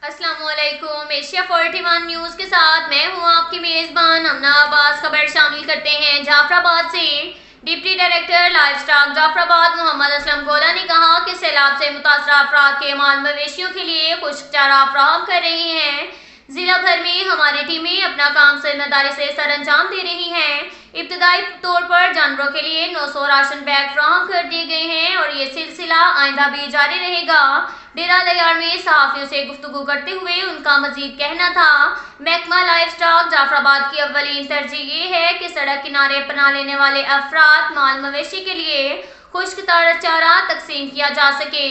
अस्सलाम वालेकुम। Asia 41 news के साथ मैं हूं आपकी मेज़बान अमना अब्बास। खबर शामिल करते हैं जाफराबाद से। Deputy director livestock Jafarabad Muhammad Aslam Gola ने कहा कि सैलाब से मुतासरा अफराद के माल मवेशियों के लिए खुश्क चारा फराहम कर रही हैं। जिला भर में हमारी टीमें अपना काम जिम्मेदारी से सर अंजाम दे रही हैं। इब्तदाई तौर पर जानवरों के लिए 900 राशन बैग फराहम कर दिए गए हैं और ये सिलसिला आइंदा भी जारी रहेगा। डेरा लयार में सहाफियों से गुफ्तगू करते हुए उनका मजीद कहना था, महकमा लाइफ स्टॉक जाफराबाद की अव्वलीन तरजीह ये है कि सड़क किनारे पनाह लेने वाले अफराद माल मवेशी के लिए खुश्क चारा तकसीम किया जा सके।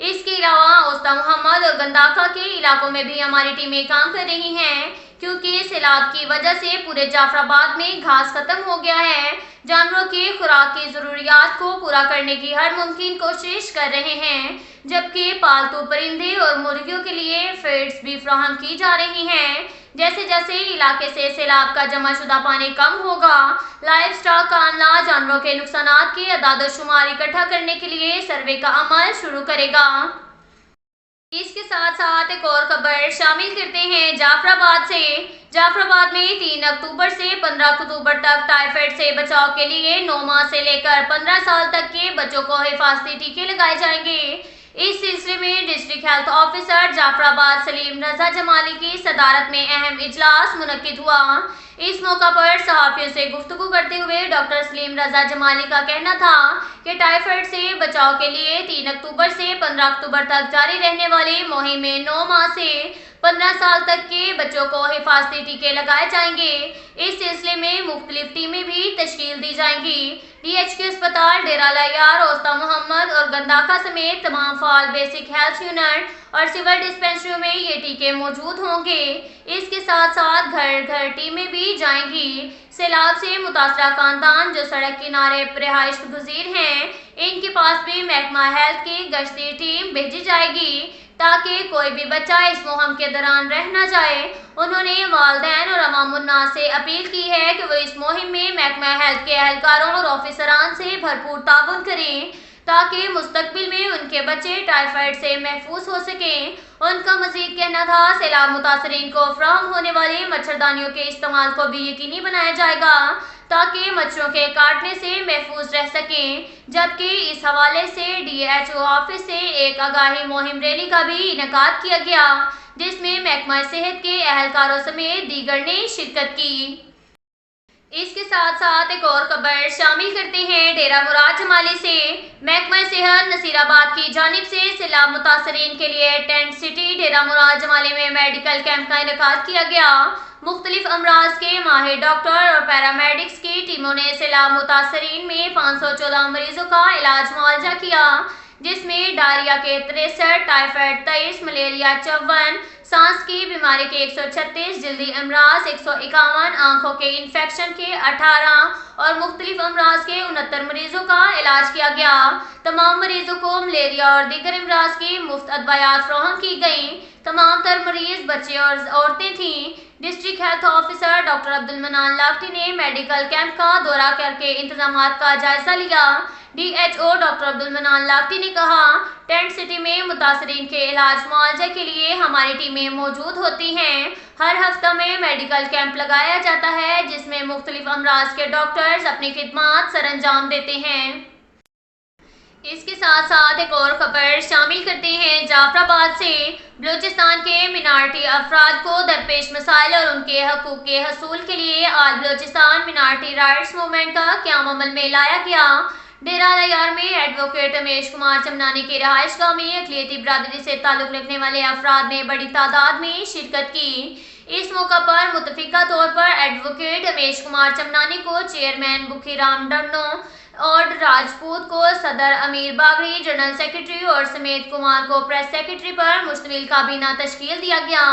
इसके अलावा ओस्ता मोहम्मद और गंदाका के इलाकों में भी हमारी टीमें काम कर रही हैं, क्योंकि सैलाब की वजह से पूरे जाफराबाद में घास खत्म हो गया है। जानवरों की खुराक की ज़रूरियात को पूरा करने की हर मुमकिन कोशिश कर रहे हैं, जबकि पालतू परिंदे और मुर्गियों के लिए फीड्स भी फराहम की जा रही हैं। जैसे जैसे इलाके से सैलाब का जमा शुदा पानी कम होगा, लाइफ स्टॉक का अमला जानवरों के नुकसानात की अदाद शुमार इकट्ठा करने के लिए सर्वे का अमल शुरू करेगा। इसके साथ साथ एक और खबर शामिल करते हैं जाफराबाद से। जाफराबाद में 3 अक्टूबर से 15 अक्टूबर तक टाइफाइड से बचाव के लिए 9 माह से लेकर 15 साल तक के बच्चों को हिफाजती टीके लगाए जाएंगे। इस सिलसिले में district health officer Jafarabad Saleem Raza Jamali की सदारत में अहम इजलास मुनक्किद हुआ। इस मौका पर सहाफियों से गुफ्तगू करते हुए डॉक्टर सलीम रजा जमाली का कहना था कि टाइफाइड से बचाव के लिए 3 अक्टूबर से 15 अक्टूबर तक जारी रहने वाली मुहिम में 9 माह से 15 साल तक के बच्चों को हिफाजती टीके लगाए जाएंगे। इस सिलसिले में मुख्तलिफ टीमें भी तश्कील दी जाएंगी। DHQ अस्पताल, डेरा लयार, ओस्ता मोहम्मद और गंदाका समेत तमाम फाल बेसिक हेल्थ यूनिट और सिविल डिस्पेंसरियों में ये टीके मौजूद होंगे। इसके साथ साथ घर घर टीमें भी जाएंगी। सैलाब से मुतासरा खानदान जो सड़क किनारे रिहाइश गुज़ीर हैं, इनके पास भी महकमा हेल्थ की गश्ती टीम भेजी जाएगी, ताकि कोई भी बच्चा इस मुहिम के दौरान रह न जाए। उन्होंने वालिदैन और अवामुन्नास से अपील की है कि वो इस मुहिम में महकमा हेल्थ के एहलकारों और ऑफिसरान से भरपूर ताउन करें, ताकि मुस्तकबिल में उनके बच्चे टाइफाइड से महफूज हो सकें। उनका मजीद कहना था, सैलाब मुतासरीन को फराहम होने वाली मच्छरदानियों के इस्तेमाल को भी यकीनी बनाया जाएगा, ताकि मच्छरों के काटने से महफूज रह सकें। जबकि इस हवाले से DHO ऑफिस से एक आगाही मुहिम रैली का भी इनेकाद किया गया, जिसमें महकमा सेहत के एहलकारों समेत दीगर ने शिरकत की। इसके साथ साथ एक और खबर शामिल करते हैं डेरा मुराद जमाली से। महकमा सेहत नसीराबाद की जानिब से सैलाब मुतासरीन के लिए टेंट सिटी डेरा मुराद जमाली में मेडिकल कैंप का इनेकाद किया गया। मुख्तलिफ अमराज के माहिर डॉक्टर और पैरामेडिक्स की टीमों ने सैलाब मुतासरीन में 514 मरीजों का इलाज मुआवजा किया, जिसमें डायरिया के 63, टाइफाइड 23, मलेरिया 54, सांस की बीमारी के 136, जल्दी अमराज 151, आंखों के इन्फेक्शन के 18 और मुख्तलिफ अमराज के 69 मरीजों का इलाज किया गया। तमाम मरीजों को मलेरिया और दीगर अमराज की मुफ्त अदवायात फराहम की गई। तमाम तर मरीज बच्चे और औरतें थीं। District health officer doctor Abdul मनान लाफ्टी ने मेडिकल कैंप का दौरा करके इंतजामात का जायजा लिया। DHO डॉक्टर अब्दुल मनान लाफ्टी ने कहा, टेंट सिटी में मुतासरीन के इलाज मुआवजे के लिए हमारी टीमें मौजूद होती हैं। हर हफ्ता में मेडिकल कैंप लगाया जाता है, जिसमें मुख्तलिफ अमराज के डॉक्टर्स अपनी खिदमात सर अंजाम देते हैं। इसके साथ साथ एक और खबर शामिल करते हैं जाफराबाद से। बलूचिस्तान के मिनारटी अफराद को दरपेश मसाइल और उनके हकूक़ के हसूल के लिए आज बलूचिस्तान मिनारटी राइट्स मूवमेंट का क़याम अमल में लाया गया। डेरा लयार में एडवोकेट रमेश कुमार चमनानी की रहायशगाह में अक़लियती बरादरी से ताल्लुक़ रखने वाले अफराद ने बड़ी तादाद में शिरकत की। इस मौका पर मुतफ़िका तौर पर एडवोकेट रमेश कुमार चमनानी को चेयरमैन बुखीराम डन्नो और राजपूत को सदर, अमीर बागड़ी जनरल सेक्रेटरी और समेत कुमार को प्रेस सेक्रेटरी पर मुश्तमिल काबीना तश्कील दिया गया।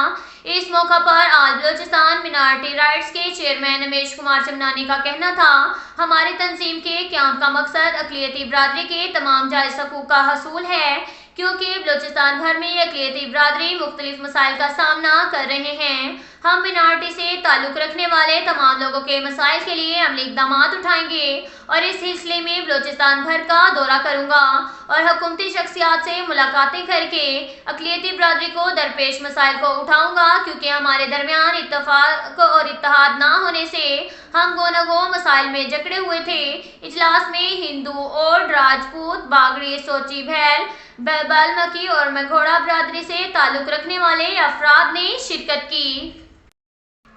इस मौका पर आज बलूचिस्तान मिनारटी राइट्स के चेयरमैन रमेश कुमार चमनानी का कहना था, हमारी तंजीम के क़याम का मकसद अक़लियती बरादरी के तमाम जायज़ हकूक़ का हसूल है। کیونکہ بلوچستان بھر میں اقلیتی برادری مختلف مسائل کا سامنا کر رہے ہیں۔ ہم مینارٹی سے تعلق رکھنے والے تمام لوگوں کے مسائل کے لیے عملی اقدامات اٹھائیں گے اور اس سلسلے میں بلوچستان بھر کا دورہ کروں گا اور حکومتی شخصیات سے ملاقاتیں کر کے اقلیتی برادری کو درپیش مسائل کو اٹھاؤں گا، کیونکہ ہمارے درمیان اتفاق اور اتحاد نہ ہونے سے ہم گو نہ گو مسائل میں جکڑے ہوئے تھے۔ اجلاس میں ہندو اور راجپوت، باگڑی، سوچی، بھیل، بالمکی اور میگھوڑا برادری سے تعلق رکھنے والے افراد نے شرکت کی۔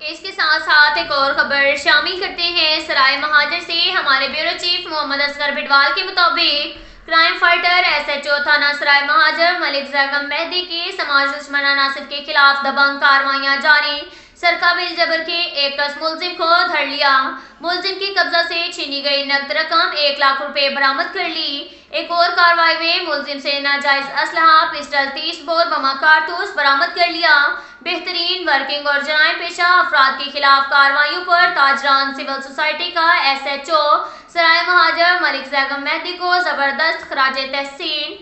اس کے ساتھ ساتھ ایک اور خبر شامل کرتے ہیں۔ سرائے مہاجر سے ہمارے بیورو چیف محمد اصغر بٹوال کے مطابق crime fighter S H O تھانہ سرائے مہاجر ملک زیغم مہدی کے سماج دشمن عناصر کے خلاف دبنگ کارروائیاں جاری۔ سرقہ بالجبر کے ایک کس ملزم کو دھر لیا۔ ملزم کی قبضہ سے چھینی گئی نقد رقم 1 لاکھ روپے برآمد کر لی۔ ایک اور کارروائی میں ملزم سے ناجائز اسلحہ، پسٹل، 30 بور بمہ کارتوس برآمد کر لیا۔ بہترین ورکنگ اور جرائم پیشہ افراد کے خلاف کارروائیوں پر تاجران سول سوسائٹی کا ایس ایچ او سرائے مہاجر ملک زیغم مہدی کو زبردست خراج تحسین۔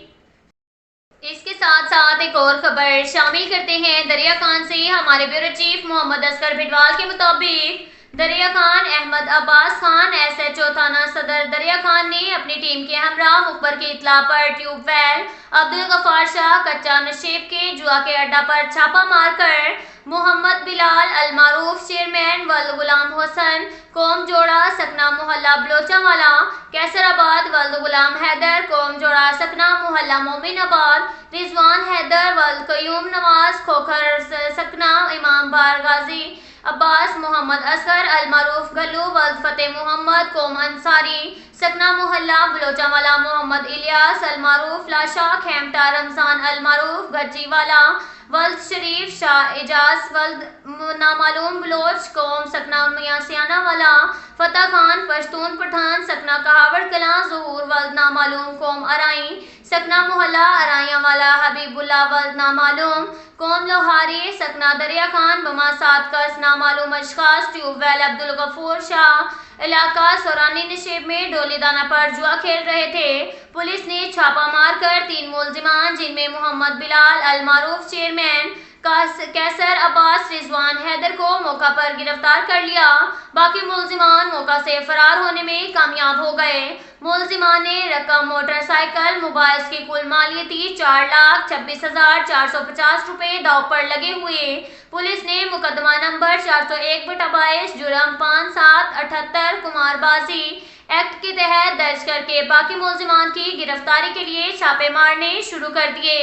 اس کے ساتھ ساتھ ایک اور خبر شامل کرتے ہیں۔ دریا خان سے ہمارے بیورو چیف محمد اصغر بٹوال کے مطابق دریا خان احمد عباس خان ایس ایچ او تھانہ صدر دریا خان نے اپنی ٹیم کے ہمراہ مخبر کی اطلاع پر ٹیوب ویل عبدالغفار شاہ کچا نشیب کے جوا کے اڈہ پر چھاپہ مار کر محمد بلال المعروف چیئرمین ولد غلام حسن قوم جوڑا سکنہ محلہ بلوچہ والا، کیسر آباد ولد غلام حیدر قوم جوڑا سکنہ محلہ مومن آباد، رضوان حیدر ولد قیوم نواز کھوکھر سکنہ امام بار غازی، عباس محمد اصغر المعروف گلو ولد فتح محمد قوم انصاری سکنہ محلہ بلوچہ والا، محمد الیاس المعروف لاشا کھیمٹا، رمضان المعروف گجی والا ولد شریف شاہ اعجاز ولد نامعلوم بلوچ قوم سکنہ میاں سیانہ والا، فتح خان پشتون پٹھان سکنہ کہاوڑ کلاں، ظہور ولد نامعلوم قوم ارائیں سکنہ محلہ ارائیاں والا، حبیب اللہ ولد نامعلوم قوم لوہاری سکنہ دریا خان بمہ 7 کس نامعلوم اشخاص ٹیوب ویل عبدالغفور شاہ علاقہ سورانی نشیب میں ڈولی دانہ پر جوا کھیل رہے تھے۔ پولیس نے چھاپہ مار کر 3 ملزمان جن میں محمد بلال المعروف چیئرمین، کیسر عباس، رضوان حیدر کو موقع پر گرفتار کر لیا۔ باقی ملزمان موقع سے فرار ہونے میں کامیاب ہو گئے۔ ملزمان نے رقم موٹر سائیکل موبائلز کی کل مالیتی 4,26,450 روپے داؤ پر لگے ہوئے پولیس نے مقدمہ نمبر 401/22 جرم 5778 قمار بازی ایکٹ کے تحت درج کر کے باقی ملزمان کی گرفتاری کے لیے چھاپے مارنے شروع کر دیے۔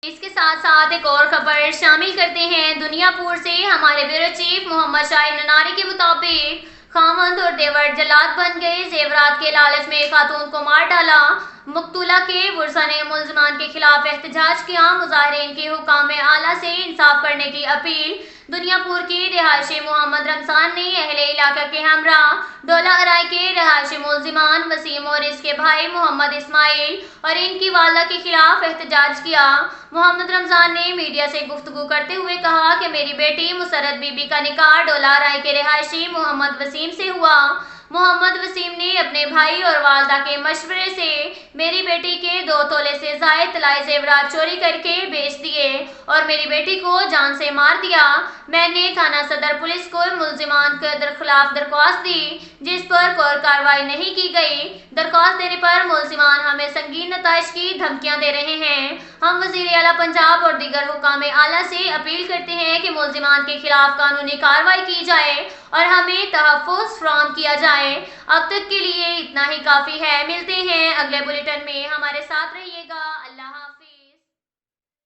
اس کے ساتھ ساتھ ایک اور خبر شامل کرتے ہیں۔ دنیا پور سے ہمارے بیورو چیف محمد شاہین نناری کے مطابق خاوند اور دیور جلاد بن گئے، زیورات کے لالچ میں خاتون کو مار ڈالا۔ مقتولہ کے ورثاء نے ملزمان کے خلاف احتجاج کیا۔ مظاہرین کی حکام اعلیٰ سے انصاف کرنے کی اپیل۔ دنیا پور کی رہائشی محمد رمضان نے اہل علاقہ کے ہمراہ ڈولہ ارائی کے رہائشی ملزمان وسیم اور اس کے بھائی محمد اسماعیل اور ان کی والدہ کے خلاف احتجاج کیا۔ محمد رمضان نے میڈیا سے گفتگو کرتے ہوئے کہا کہ میری بیٹی مسرت بی بی کا نکاح ڈولہ ارائی کے رہائشی محمد وسیم سے ہوا۔ محمد وسیم نے اپنے بھائی اور والدہ کے مشورے سے میری بیٹی کے 2 تولے سے زائد طلائی زیورات چوری کر کے بیچ دیے اور میری بیٹی کو جان سے مار دیا۔ میں نے تھانہ صدر پولیس کو ملزمان کے خلاف درخواست دی جس پر کوئی کارروائی نہیں کی گئی۔ درخواست دینے پر ملزمان ہمیں سنگین نتائج کی دھمکیاں دے رہے ہیں۔ ہم وزیر اعلیٰ پنجاب اور دیگر حکام اعلیٰ سے اپیل کرتے ہیں کہ ملزمان کے خلاف قانونی کارروائی کی جائے اور ہمیں تحفظ فراہم کیا جائے۔ اب تک کے لیے اتنا ہی کافی ہے۔ ملتے ہیں اگلے بلیٹن میں، ہمارے ساتھ رہیے گا۔